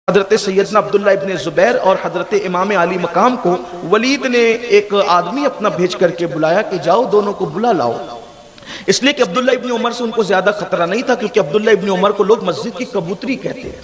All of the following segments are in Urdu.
حضرت سیدنا عبداللہ ابن زبیر اور حضرت امام علی مقام کو ولید نے ایک آدمی اپنا بھیج کر کے بلایا کہ جاؤ دونوں کو بلا لاؤ، اس لیے کہ عبداللہ ابن عمر سے ان کو زیادہ خطرہ نہیں تھا، کیونکہ عبداللہ ابن عمر کو لوگ مسجد کی کبوتری کہتے ہیں،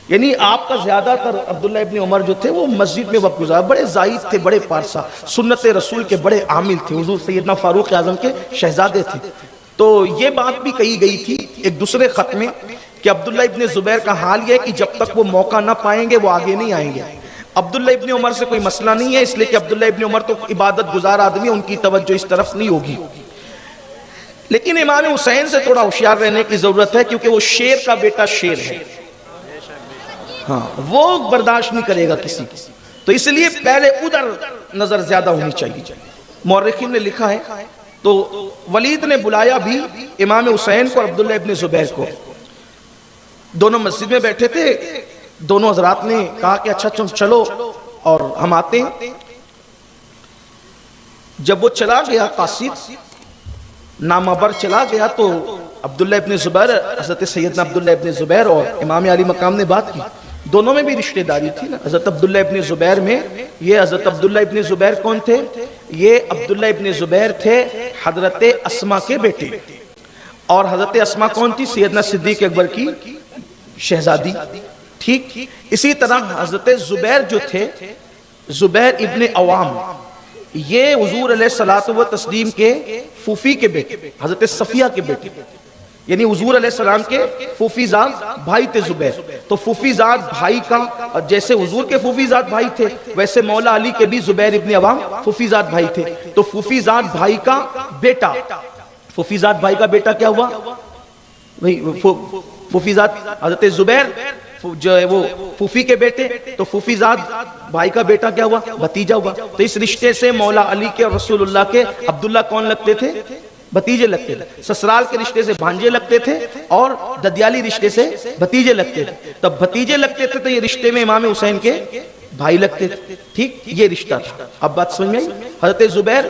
یعنی آپ کا زیادہ تر عبداللہ ابن عمر جو تھے وہ مسجد میں وقت گزار، بڑے زاہد تھے، بڑے پارسا، سنت رسول کے بڑے عامل تھے، حضور سیدنا فاروق اعظم کے شہزادے تھے۔ تو یہ بات بھی کہی گئی تھی ایک دوسرے خط میں کہ عبداللہ ابن زبیر کا حال یہ ہے کہ جب تک وہ موقع نہ پائیں گے وہ آگے نہیں آئیں گے۔ عبداللہ ابن عمر سے کوئی مسئلہ نہیں ہے، اس لیے کہ عبداللہ ابن عمر تو عبادت گزار آدمی، ان کی توجہ اس طرف نہیں ہوگی، لیکن امام حسین سے تھوڑا ہوشیار رہنے کی ضرورت ہے، کیونکہ وہ شیر کا بیٹا شیر ہے، ہاں وہ برداشت نہیں کرے گا کسی کی، تو اس لیے پہلے ادھر نظر زیادہ ہونی چاہیے۔ مورخین نے لکھا ہے تو ولید نے بلایا بھی امام حسین کو اور عبداللہ ابن زبیر کو، دونوں مسجد میں بیٹھے تھے، دونوں حضرات نے کہا کہ اچھا تم چلو اور ہم آتے ہیں۔ جب وہ چلا گیا قاصد نامبر چلا گیا تو عبداللہ ابن زبیر، حضرت سیدنا عبداللہ ابن زبیر اور امام علی مقام نے بات کی، دونوں میں بھی رشتہ داری تھی نا۔ حضرت عبداللہ ابن زبیر میں یہ حضرت عبداللہ ابن زبیر کون تھے؟ یہ عبداللہ ابن زبیر تھے حضرت اسما کے بیٹے، اور حضرت اسما کون تھی؟ سیدنا صدیق اکبر کی شہزادی، ٹھیک۔ اسی طرح حضرت زبیر جو تھے، زبیر ابن عوام، یہ حضور علیہ الصلوۃ والتسلیم کے پھوپھی کے بیٹے، حضرت صفیہ کے بیٹے، یعنی حضور علیہ السلام کے پھوپھی زاد بھائی تھے زبیر۔ تو پھوپھی زاد بھائی کا، جیسے حضور کے پھوپھی زاد بھائی تھے ویسے مولا علی کے بھی زبیر ابن عوام پھوپھی زاد بھائی تھے، تو پھوپھی زاد بھائی کا بیٹا، پھوپھی زاد بھائی کا بیٹا کیا ہوا؟ پھوپھی زاد حضرت زبیر جو ہے وہ پھوپھی کے بیٹے، تو پھوپھی زاد بھائی کا بیٹا کیا ہوا؟ بھتیجا ہوا۔ تو اس رشتے سے مولا علی کے اور رسول اللہ کے عبداللہ کون لگتے تھے؟ بھتیجے لگتے تھے۔ سسرال کے رشتے سے بھانجے لگتے تھے اور ددیالی رشتے سے بھتیجے لگتے تھے، تب بھتیجے لگتے تھے تو یہ رشتے میں امام حسین کے بھائی لگتے تھے، ٹھیک، یہ رشتہ تھا۔ اب بات سمجھ میں آئی؟ حضرت زبیر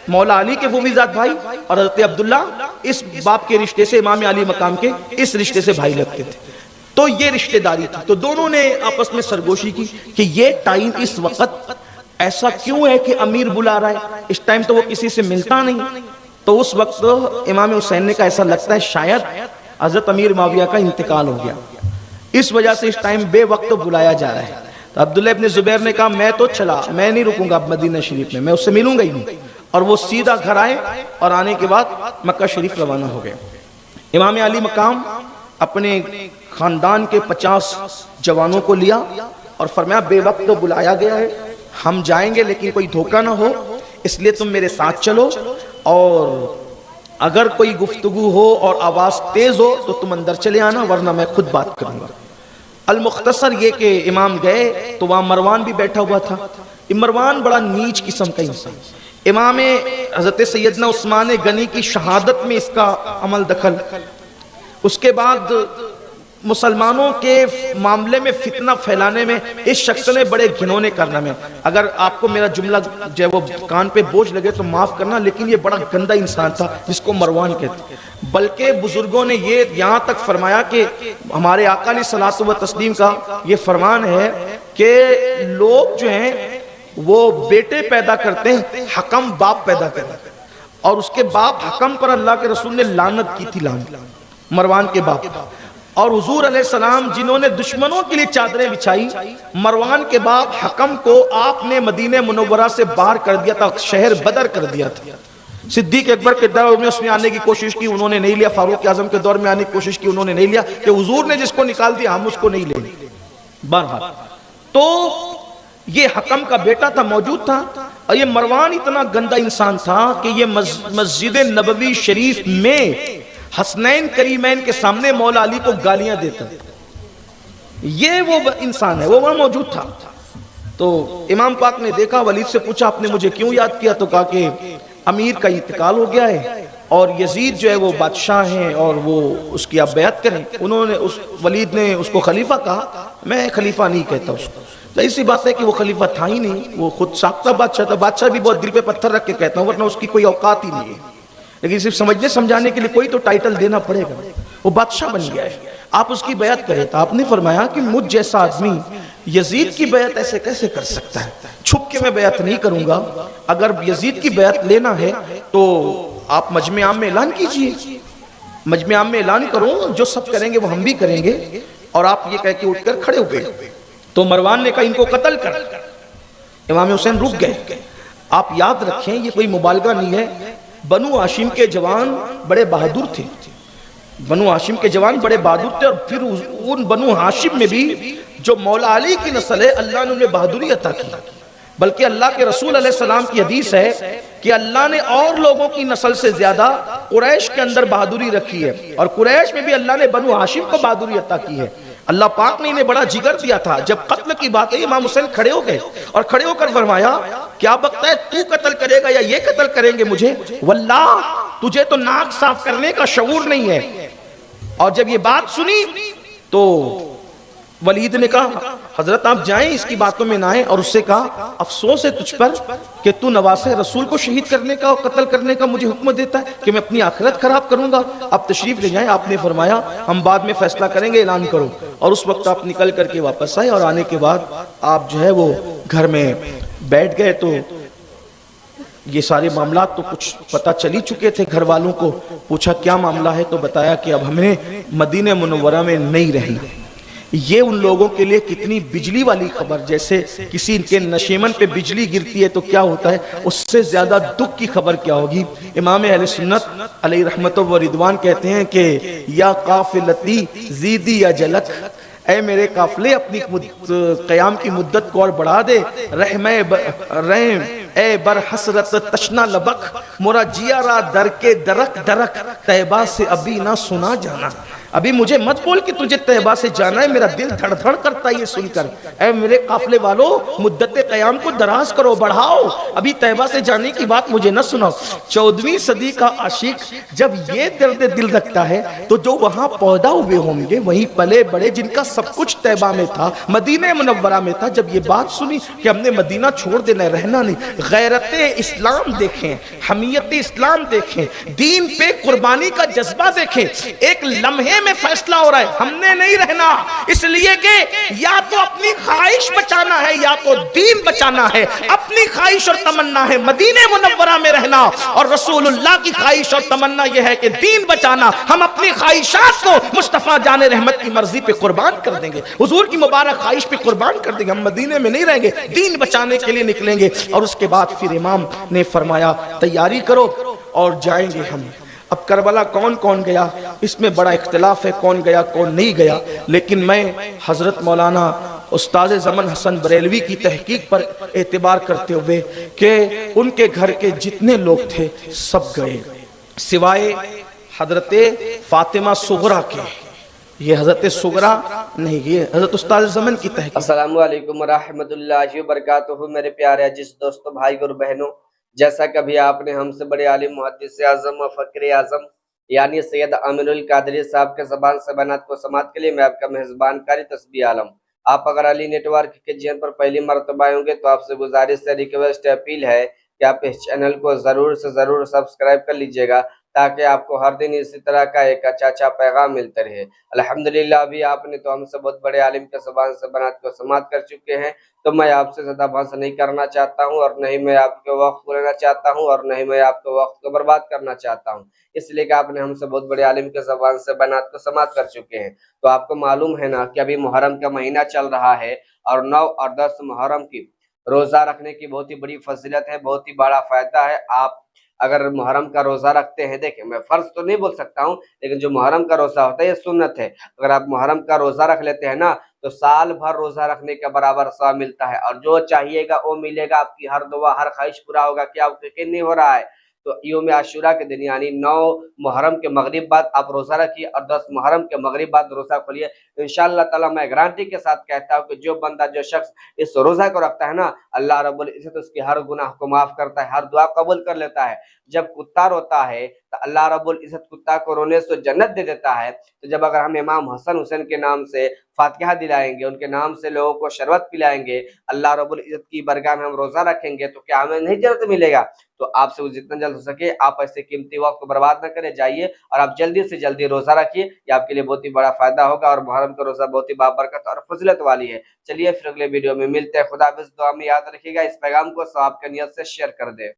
مولا علی کے پھوپھی زاد بھائی اور حضرت عبداللہ اس باپ کے رشتے سے امام علی مقام کے اس رشتے سے بھائی لگتے تھے، تو یہ رشتہ داری تھی۔ تو دونوں نے آپس میں سرگوشی کی کہ یہ ٹائم اس وقت ایسا کیوں ہے کہ امیر بلا رہا ہے، اس ٹائم تو وہ کسی سے ملتا نہیں۔ تو اس وقت امام حسین نے کہا ایسا لگتا ہے شاید حضرت امیر معاویہ کا انتقال ہو گیا، اس وجہ سے اس ٹائم بے وقت بلایا جا رہا ہے۔ تو عبداللہ ابن زبیر نے کہا میں تو چلا، میں نہیں رکوں گا اب مدینہ شریف میں اس سے ملوں گا ہی نہیں، اور وہ سیدھا گھر آئے اور آنے کے بعد مکہ شریف روانہ ہو گئے۔ امام علی مقام اپنے خاندان کے 50 جوانوں کو لیا اور فرمایا بے وقت تو بلایا گیا ہے، ہم جائیں گے لیکن کوئی دھوکہ نہ ہو، اس لیے تم میرے ساتھ چلو، اور اگر کوئی گفتگو ہو اور آواز تیز ہو تو تم اندر چلے آنا، ورنہ میں خود بات کروں گا۔ المختصر یہ کہ امام گئے تو وہاں مروان بھی بیٹھا ہوا تھا۔ مروان بڑا نیچ قسم کا انسان، امام حضرت سیدنا عثمان غنی کی شہادت میں اس کا عمل دخل، اس کے بعد مسلمانوں کے معاملے میں فتنہ پھیلانے میں اس شخص نے بڑے گھنونے کرنا میں، اگر آپ کو میرا جملہ جو وہ کان پہ بوجھ لگے تو معاف کرنا، لیکن یہ بڑا گندا انسان تھا جس کو مروان کہتے۔ بلکہ بزرگوں نے یہ یہاں تک فرمایا کہ ہمارے آقا علیہ الصلوۃ والتسلیم کا یہ فرمان ہے کہ لوگ جو ہیں وہ بیٹے پیدا کرتے ہیں، حکم باپ پیدا کرتے ہیں، اور اس کے باپ حکم پر اللہ کے رسول نے لعنت کی تھی، لعنت مروان کے باپ۔ اور حضور علیہ السلام جنہوں نے دشمنوں کے لیے چادریں بچھائی، مروان کے باپ حکم کو آپ نے مدینہ منورہ سے باہر کر دیا تھا، شہر بدر کر دیا تھا۔ صدیق اکبر کے دور میں اس میں آنے کی کوشش کی، انہوں نے نہیں لیا، فاروق اعظم کے دور میں آنے کی کوشش کی، انہوں نے نہیں لیا، کہ حضور نے جس کو نکال دیا ہم اس کو نہیں لیں گے۔ بہرحال تو یہ حکم کا بیٹا تھا، موجود تھا، اور یہ مروان اتنا گندا انسان تھا کہ یہ مسجد نبوی شریف میں حسنین کریمین کے سامنے مولا علی کو گالیاں دیتا، یہ وہ انسان ہے، وہ وہاں موجود تھا۔ تو امام پاک نے دیکھا، ولید سے پوچھا آپ نے مجھے کیوں یاد کیا؟ تو کہا کہ امیر کا انتقال ہو گیا ہے اور یزید جو ہے وہ بادشاہ ہیں اور وہ اس کی آپ بیعت کریں۔ انہوں نے ولید نے اس کو خلیفہ کہا، میں خلیفہ نہیں کہتا اس کو، تو ایسی بات ہے کہ وہ خلیفہ تھا ہی نہیں، وہ خود ساختہ بادشاہ تھا، بادشاہ بھی بہت دل پہ پتھر رکھ کے کہتا ہوں، ورنہ اس کی کوئی اوقات ہی نہیں ہے، لیکن صرف سمجھنے سمجھانے کے لیے کوئی تو ٹائٹل دینا پڑے گا، وہ بادشاہ بن گیا ہے، آپ اس کی بیعت کریں۔ تو آپ نے فرمایا کہ مجھ جیسا آدمی یزید کی بیعت ایسے کیسے کر سکتا ہے؟ چھپ کے میں بیعت نہیں کروں گا، اگر یزید کی بیعت لینا ہے تو آپ مجمع عام میں اعلان کیجئے، مجمع عام میں اعلان کرو، جو سب کریں گے وہ ہم بھی کریں گے، اور آپ یہ کہہ کے اٹھ کر کھڑے ہو گئے۔ تو مروان نے کہا ان کو قتل کر، امام حسین رک گئے۔ آپ یاد رکھیں یہ کوئی مبالغہ نہیں ہے، بنو ہاشم کے جوان بڑے بہادر تھے، بنو ہاشم کے جوان بڑے بہادر تھے، اور پھر ان بنو ہاشم میں بھی جو مولا علی کی نسل ہے اللہ نے انہیں بہادری عطا کی، بلکہ اللہ کے رسول علیہ السلام کی حدیث ہے کہ اللہ نے اور لوگوں کی نسل سے زیادہ قریش کے اندر بہادری رکھی ہے، اور قریش میں بھی اللہ نے بنو ہاشم کو بہادری عطا کی ہے۔ اللہ پاک نے انہیں بڑا جگر دیا تھا۔ جب قتل کی بات ہے امام حسین کھڑے ہو گئے اور کھڑے ہو کر فرمایا کیا بکتا ہے، تو قتل کرے گا یا یہ قتل کریں گے مجھے؟ واللہ تجھے تو ناک صاف کرنے کا شعور نہیں ہے۔ اور جب یہ بات سنی تو ولید نے کہا حضرت آپ جائیں، اس کی باتوں میں نہ آئیں، اور اس سے کہا افسوس ہے تجھ پر کہ تو نواسے رسول کو شہید کرنے کا اور قتل کرنے کا مجھے حکم دیتا ہے کہ میں اپنی آخرت خراب کروں گا۔ آپ تشریف لے جائیں، آپ نے فرمایا ہم بعد میں فیصلہ کریں گے، اعلان کرو۔ اور اس وقت آپ نکل کر کے واپس آئے، اور آنے کے بعد آپ جو ہے وہ گھر میں بیٹھ گئے تو یہ سارے معاملات تو کچھ پتہ چلی چکے تھے گھر والوں کو۔ پوچھا کیا معاملہ ہے، تو بتایا کہ اب ہمیں مدینہ منورہ میں نہیں رہنا۔ یہ ان لوگوں کے لیے کتنی بجلی والی خبر، جیسے کسی کے نشیمن پہ بجلی گرتی ہے تو کیا ہوتا ہے، اس سے زیادہ دکھ کی خبر کیا ہوگی۔ امام اہل سنت علیہ رحمت و رضوان کہتے ہیں کہ یا قافلتی زیدی یا جلک، اے میرے قافلے اپنی قیام کی مدت کو اور بڑھا دے، رحم اے بر حسرت تشنا لبک، مورا جیا را در کے درک درک، طیبہ سے ابھی نہ سنا جانا۔ ابھی مجھے مت بول کہ تجھے طیبہ سے جانا ہے، میرا دل دھڑ دھڑ کرتا ہے یہ سن کر۔ اے میرے قافلے والو مدت قیام کو دراز کرو، بڑھاؤ، ابھی طیبہ سے جانے کی بات مجھے نہ سناؤ۔ 14ویں صدی کا عاشق جب یہ درد دل رکھتا ہے تو جو وہاں پیدا ہوئے ہوں گے، وہیں پلے بڑے، جن کا سب کچھ طیبہ میں تھا، مدینہ منورہ میں تھا، جب یہ بات سنی کہ ہم نے مدینہ چھوڑ دینا ہے، رہنا نہیں، غیرت اسلام دیکھیں، حمیت اسلام دیکھیں، دین پہ قربانی کا جذبہ دیکھیں، ایک لمحے میں فیصلہ ہو رہا ہے ہم نے نہیں رہنا، اس لیے کہ یا تو اپنی خواہش بچانا ہے یا تو دین بچانا ہے۔ اپنی خواہش اور تمنا ہے مدینہ منورہ میں رہنا، اور رسول اللہ کی خواہش اور تمنا یہ ہے کہ دین بچانا۔ ہم اپنی خواہشات کو مصطفیٰ جان رحمت کی مرضی پہ قربان کر دیں گے، حضور کی مبارک خواہش پہ قربان کر دیں گے، ہم مدینے میں نہیں رہیں گے، دین بچانے کے لیے نکلیں گے۔ اور اس کے بعد پھر امام نے فرمایا تیاری کرو اور جائیں گے ہم۔ اب کربلا کون کون گیا اس میں بڑا اختلاف ہے، کون گیا کون نہیں گیا، لیکن میں حضرت مولانا استاد زمن حسن بریلوی کی تحقیق پر اعتبار کرتے ہوئے کہ ان کے گھر کے جتنے لوگ تھے سب گئے سوائے حضرت فاطمہ صغرا کے۔ یہ حضرت صغرا نہیں، یہ حضرت استاد زمن کی تحقیق۔ السلام علیکم ورحمۃ اللہ وبرکاتہ۔ میرے پیارے عزیز دوستو، بھائی اور بہنوں، جیسا کبھی آپ نے ہم سے بڑے عالم محدث اعظم و فقر اعظم یعنی سید امین القادری صاحب کے زبان سے بنات کو سماعت کے لیے میں آپ کا میزبان قاری تسبیح عالم۔ آپ اگر علی نیٹ ورک کے چینل پر پہلی مرتبہ آئیں گے تو آپ سے گزارش سے ریکویسٹ اپیل ہے کہ آپ اس چینل کو ضرور سے ضرور سبسکرائب کر لیجئے گا، تاکہ آپ کو ہر دن اسی طرح کا ایک اچھا پیغام ملتا رہے۔ الحمدللہ ابھی آپ نے تو ہم سے بہت بڑے عالم کے زبان سے بنات کو سماعت کر چکے ہیں، تو میں آپ سے زیادہ بحث نہیں کرنا چاہتا ہوں، اور نہ ہی میں آپ کے وقت کو لینا چاہتا ہوں، اور نہ ہی میں آپ کے وقت کو برباد کرنا چاہتا ہوں، اس لیے کہ آپ نے ہم سے بہت بڑے عالم کے زبان سے بنات کو سماعت کر چکے ہیں۔ تو آپ کو معلوم ہے نا کہ ابھی محرم کا مہینہ چل رہا ہے، اور 9 اور 10 محرم کی روزہ رکھنے کی بہت ہی بڑی فضیلت ہے، بہت ہی بڑا فائدہ ہے۔ آپ اگر محرم کا روزہ رکھتے ہیں، دیکھیں میں فرض تو نہیں بول سکتا ہوں، لیکن جو محرم کا روزہ ہوتا ہے یہ سنت ہے، اگر آپ محرم کا روزہ رکھ لیتے ہیں نا تو سال بھر روزہ رکھنے کے برابر ثواب ملتا ہے، اور جو چاہیے گا وہ ملے گا، آپ کی ہر دعا ہر خواہش پورا ہوگا۔ کیا آپ کو یقین نہیں ہو رہا ہے؟ تو یوم عاشورہ کے دن یعنی 9 محرم کے مغرب بعد آپ روزہ رکھیے، اور 10 محرم کے مغرب بعد روزہ کھولیے، انشاءاللہ تعالیٰ میں گارنٹی کے ساتھ کہتا ہوں کہ جو بندہ جو شخص اس روزہ کو رکھتا ہے نا، اللہ رب العزت اس کی ہر گناہ کو معاف کرتا ہے، ہر دعا قبول کر لیتا ہے۔ جب کتا روتا ہے تو اللہ رب العزت کتا کو رونے سے جنت دے دیتا ہے، تو جب اگر ہم امام حسن حسین کے نام سے فاتحہ دلائیں گے، ان کے نام سے لوگوں کو شربت پلائیں گے، اللہ رب العزت کی برگاہ میں ہم روزہ رکھیں گے، تو کیا ہمیں نہیں جنت ملے گا؟ تو آپ سے جتنا جلد ہو سکے آپ ایسے قیمتی وقت کو برباد نہ کریں، جائیے اور آپ جلدی سے جلدی روزہ رکھیے، یہ آپ کے لیے بہت ہی بڑا فائدہ ہوگا، اور محرم کا روزہ بہت ہی بابرکت اور فضیلت والی ہے۔ چلیے پھر اگلے ویڈیو میں ملتے ہیں، خدا حافظ، دعا میں یاد رکھیے گا، اس پیغام کو ثواب کی نیت سے شیئر کر دیں۔